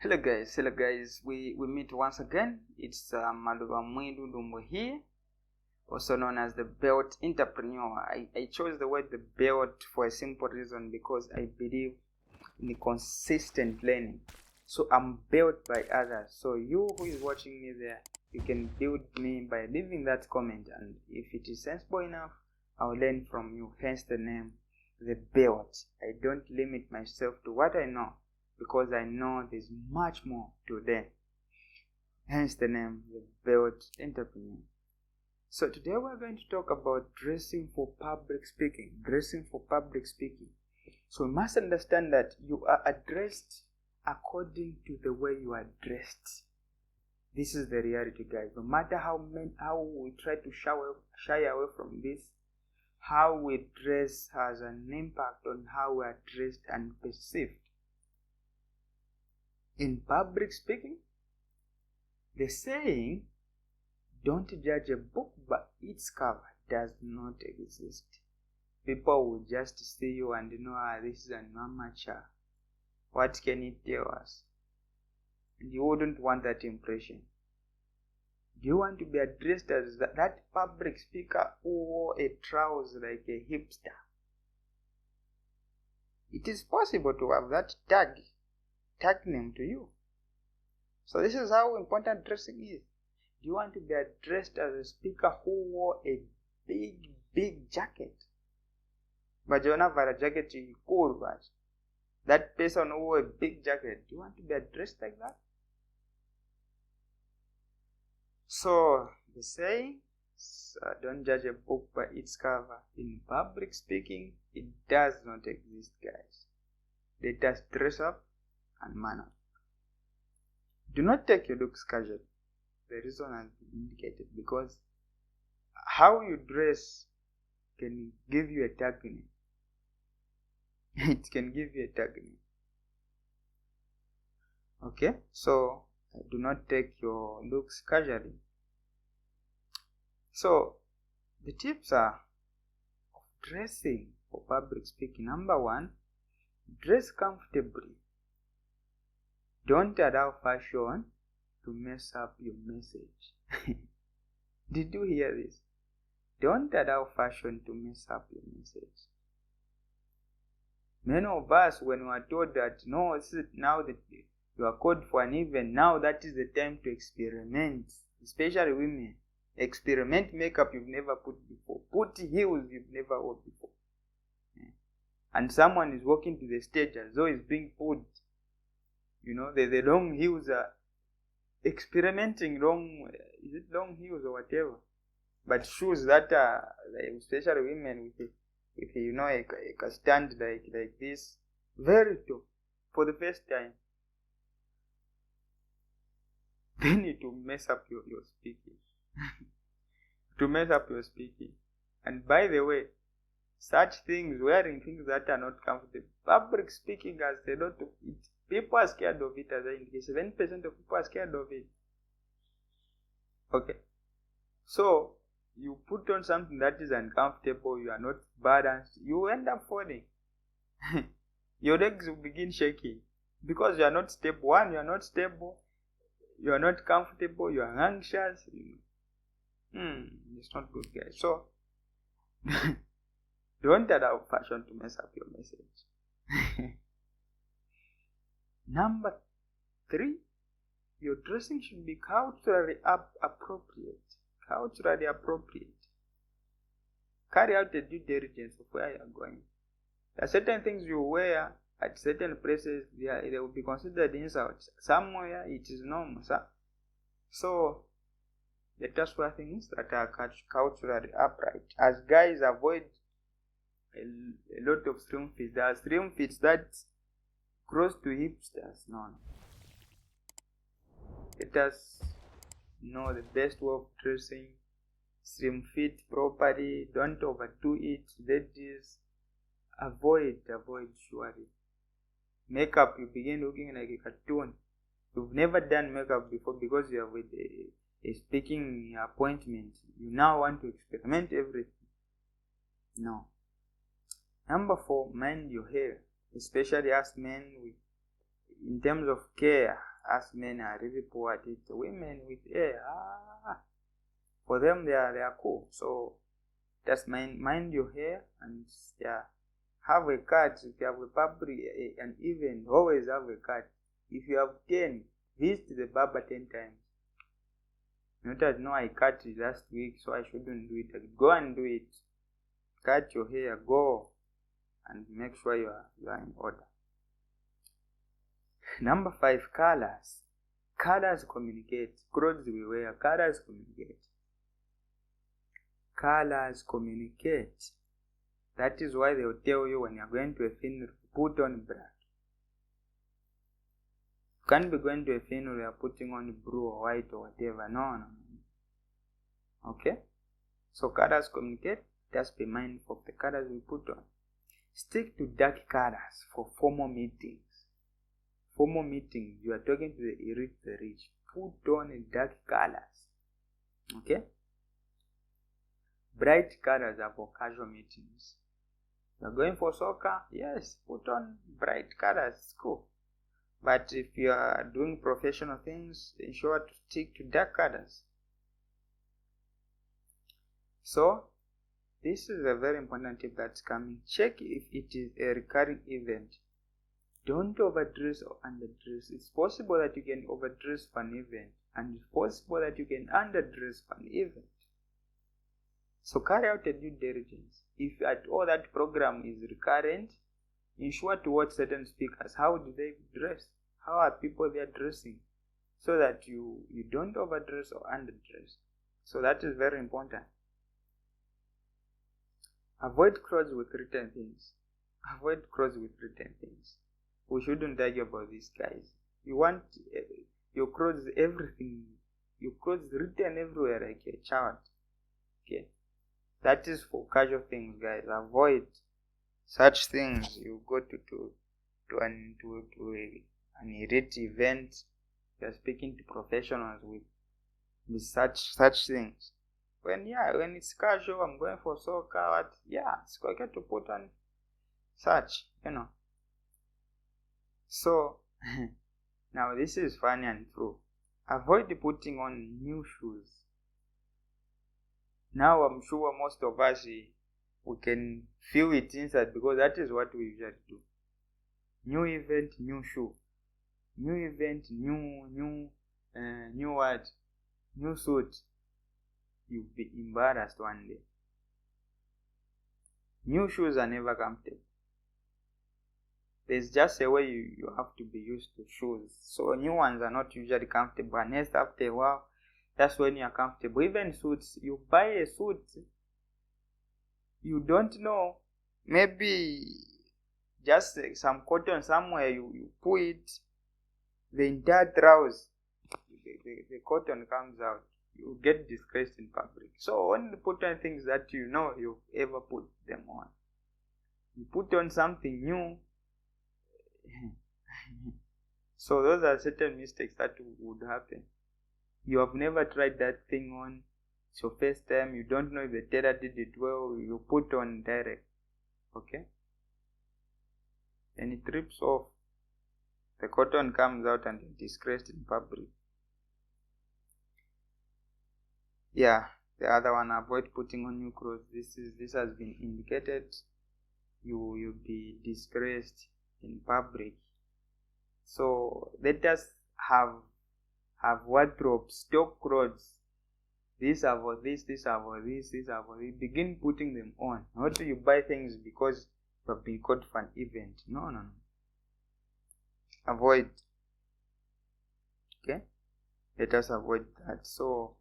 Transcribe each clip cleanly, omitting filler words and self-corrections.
Hello guys, we meet once again. It's Maluva Mwidu Dumbo here, also known as the Belt Entrepreneur. I chose the word the belt for a simple reason, because I believe in consistent learning. So I'm built by others. So you who is watching me there, you can build me by leaving that comment, and if it is sensible enough, I'll learn from you. Hence the name, the Belt. I don't limit myself to what I know, because I know there's much more to learn. Hence the name, the Belt Entrepreneur. So today we're going to talk about dressing for public speaking. Dressing for public speaking. So you must understand that you are addressed according to the way you are dressed. This is the reality, guys. No matter how we try to shy away from this, how we dress has an impact on how we are dressed and perceived. In public speaking, the saying, "Don't judge a book by its cover," does not exist. People will just see you and know, this is an amateur. What can it tell us? And you wouldn't want that impression. Do you want to be addressed as that public speaker who wore a trouser like a hipster? It is possible to have that tag name to you. So this is how important dressing is. Do you want to be addressed as a speaker who wore a big jacket? But you don't have a jacket you cool, but that person who wore a big jacket, do you want to be addressed like that? So the saying, "Don't judge a book by its cover," in public speaking, it does not exist, guys. Let us dress up and man up. Do not take your looks casually. The reason has been indicated, because how you dress can give you a tag name. It can give you a tag name. Okay, so do not take your looks casually. So the tips are of dressing for public speaking. Number one, dress comfortably. Don't allow fashion to mess up your message. Did you hear this? Don't allow fashion to mess up your message. Many of us, when we are told that, no, this is now that you are called for an event, now that is the time to experiment. Especially women. Experiment makeup you've never put before. Put heels you've never worn before. And someone is walking to the stage as though he's being pulled. You know, the long heels are experimenting is it long heels or whatever? But shoes that are, especially women with a stand like this, very tall, for the first time. They need to mess up your speaking. To mess up your speaking. And by the way, such things, wearing things that are not comfortable, public speaking has a lot of it. People are scared of it, as I indicated. 7% of people are scared of it. Okay. So, you put on something that is uncomfortable, you are not balanced, you end up falling. Your legs will begin shaking, because you are not stable. One, you are not stable, you are not comfortable, you are anxious. It's not good, guys. So, don't allow fashion to mess up your message. Number 3, your dressing should be culturally appropriate. Culturally appropriate. Carry out the due diligence of where you are going. There are certain things you wear at certain places, they will be considered insults. Somewhere it is normal. So let us wear things that are culturally upright. As guys, avoid a lot of slim fits. There are slim fits that close to hipsters. No. Let us know the best way of dressing. Slim fit properly. Don't overdo it. Ladies, avoid surely. Makeup, you begin looking like a cartoon. You've never done makeup before because you have a speaking appointment. You now want to experiment everything. No. Number 4, mind your hair. Especially us men, in terms of care, us men are really poor at it. Women with hair, for them they are cool. So just mind your hair, and have a cut. If you have a public an event, always have a cut. If you have 10, visit the barber 10 times. Not that no, I cut it last week, so I shouldn't do it. Go and do it. Cut your hair, go, and make sure you are in order. Number 5, colors. Colors communicate. Clothes we wear, colors communicate. Colors communicate. That is why they will tell you when you are going to a funeral, put on black. You can't be going to a funeral, you are putting on blue or white or whatever. No. Okay? So colors communicate. Just be mindful of the colors we put on. Stick to dark colors for formal meetings. Formal meetings, you are talking to the elite, the rich. Put on dark colors. Okay? Bright colors are for casual meetings. You are going for soccer? Yes, put on bright colors. It's cool. But if you are doing professional things, ensure to stick to dark colors. So, this is a very important tip that's coming. Check if it is a recurring event. Don't overdress or underdress. It's possible that you can overdress for an event, and it's possible that you can underdress for an event. So carry out a due diligence. If at all that program is recurrent, ensure to watch certain speakers. How do they dress? How are people there dressing? So that you don't overdress or underdress. So that is very important. Avoid clothes with written things. Avoid clothes with written things. We shouldn't argue about these guys. You want your clothes, everything, your clothes written everywhere like a child. Okay? That is for casual things, guys. Avoid such things. You go to an elite event. You are speaking to professionals with such things. When it's casual, I'm going for soccer. It's okay to put on such, So now this is funny and true. Avoid putting on new shoes. Now I'm sure most of us we can feel it inside, because that is what we usually do. New event, new shoe. New event, new what? New suit. You'll be embarrassed one day. New shoes are never comfortable. There's just a way you have to be used to shoes. So new ones are not usually comfortable. And next, after a while, that's when you are comfortable. Even suits, you buy a suit, you don't know, maybe just some cotton somewhere, you pull it, the entire trouser, the cotton comes out. You get disgraced in public. So only put on things that you know you've ever put them on. You put on something new. So those are certain mistakes that would happen. You have never tried that thing on. It's your first time. You don't know if the tailor did it well. You put on direct. Okay? And it trips off. The cotton comes out and you're disgraced in public. The other one, avoid putting on new clothes. This has been indicated. You'll be disgraced in public. So let us have wardrobes, stock clothes. These are for this, these are for this, these are for this. Begin putting them on. Not you buy things because you have been called for an event. No. Avoid. Okay? Let us avoid that. So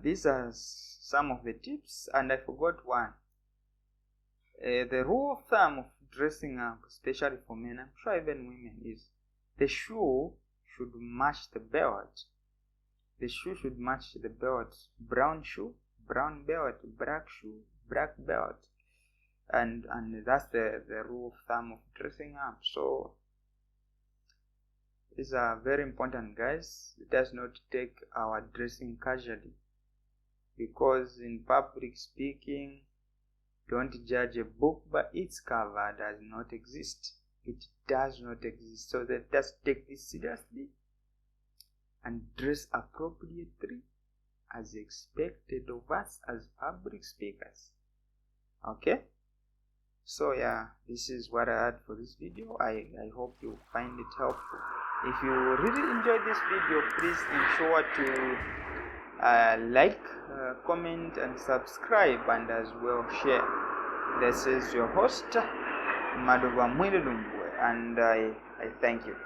these are some of the tips, and I forgot one. The rule of thumb of dressing up, especially for men, I'm sure even women, is the shoe should match the belt. The shoe should match the belt. Brown shoe, brown belt. Black shoe, black belt. And that's the rule of thumb of dressing up. So these are very important, guys. Let us not take our dressing casually. Because in public speaking, don't judge a book by its cover. Does not exist. It does not exist. So let us take this seriously and dress appropriately as expected of us as public speakers. Okay, so yeah, this is what I had for this video. I hope you find it helpful. If you really enjoyed this video, please ensure to like, comment and subscribe, and as well share. This is your host Madhuva Mwililumbwe, and I thank you.